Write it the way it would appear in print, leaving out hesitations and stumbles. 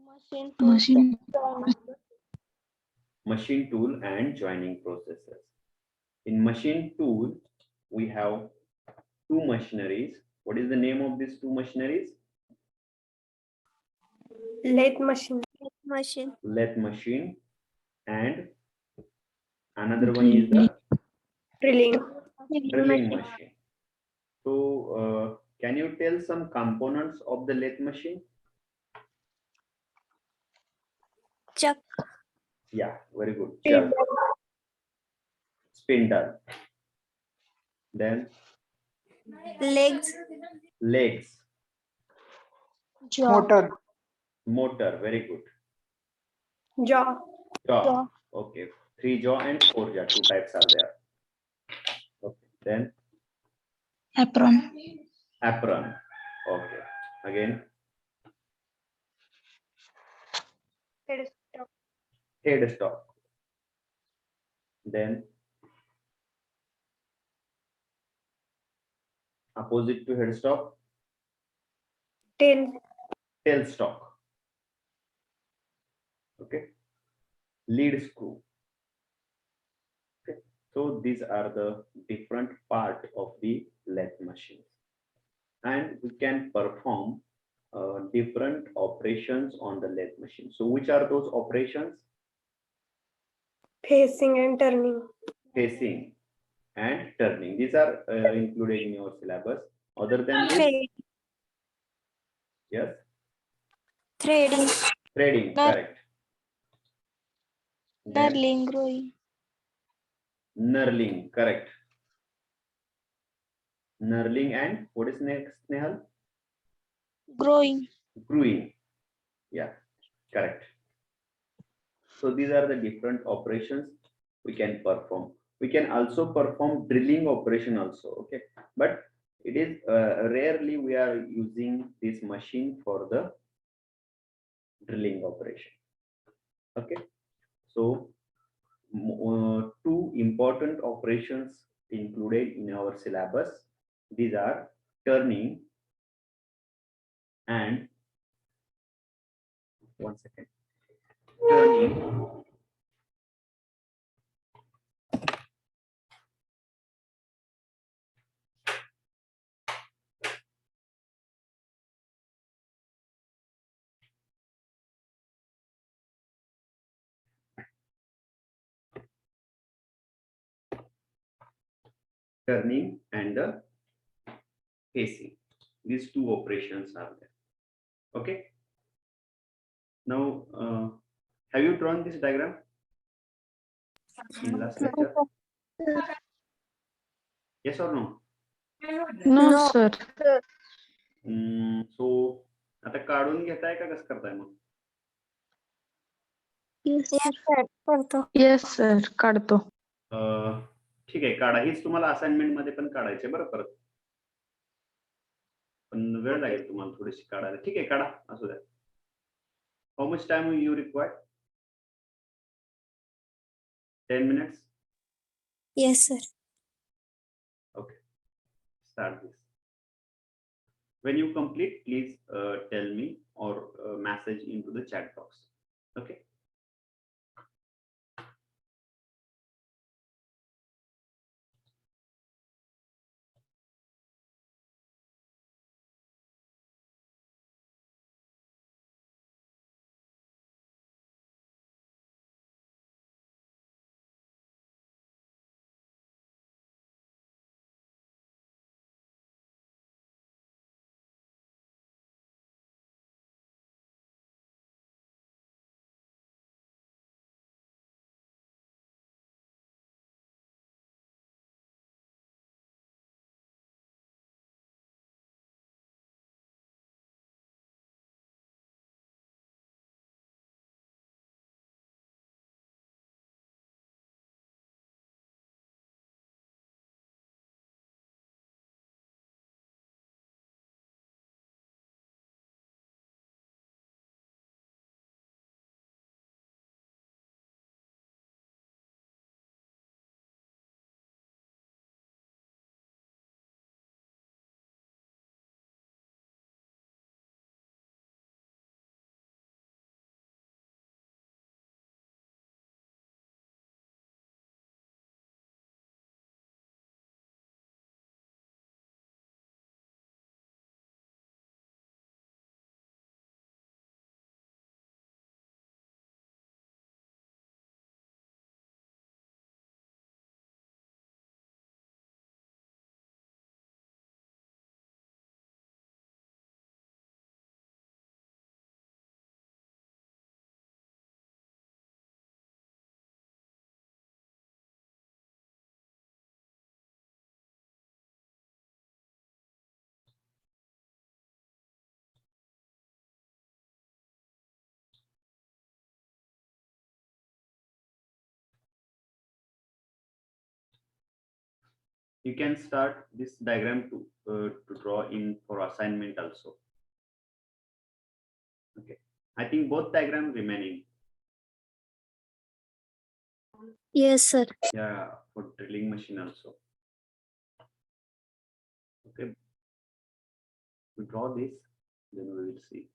Machine Machine. Machine tool and joining processes. In machine tool, we have two machineries. What is the name of these two machineries? lathe machine. Lathe machine, and another one is the Drilling. drilling machine. So, can you tell some components of the lathe machine? Chuck. Yeah, very good. Chuck, spindle, then Legs. legs, Motor. motor, very good. Jaw. Jaw, okay. 3 jaw and 4 jaw, two types are there. Okay, then Apron. apron, okay. Again, Headstock. headstock, then opposite to headstock, Tail. tailstock, okay. Lead screw. Okay, so these are the different part of the lathe machine, and we can perform different operations on the lathe machine. So which are those operations? Facing and turning. Facing and turning. These are included in your syllabus. Other than this, yes, Threading. threading, correct. Then Growing. knurling, correct. Knurling, and what is next, Nehal? Growing. Growing, yeah, correct. So these are the different operations we can perform. We can also perform drilling operation also, okay, but it is rarely we are using this machine for the drilling operation. Okay, so two important operations included in our syllabus. These are turning and, one second, turning and the facing. These two operations are there. Okay. Now, have you drawn this diagram in last lecture? Yes or no? No, sir. So आता काढून घेताय का कसं करताय मग? Yes, sir. काढतो. ठीक आहे, काढा. हीच तुम्हाला असाइनमेंट मध्ये पण काढायचे बरं परत. पण वेळ लागेल तुम्हाला थोडीशी काढायला. ठीक आहे, काढा, असू द्या. How much time you require? 10 minutes? Yes, sir. Okay, start this. When you complete, please tell me or message into the chat box. Okay. You can start this diagram to draw in for assignment also. Okay, I think both diagram remaining. Yes, sir. Yeah, for drilling machine also. Okay, we draw this, then we will see.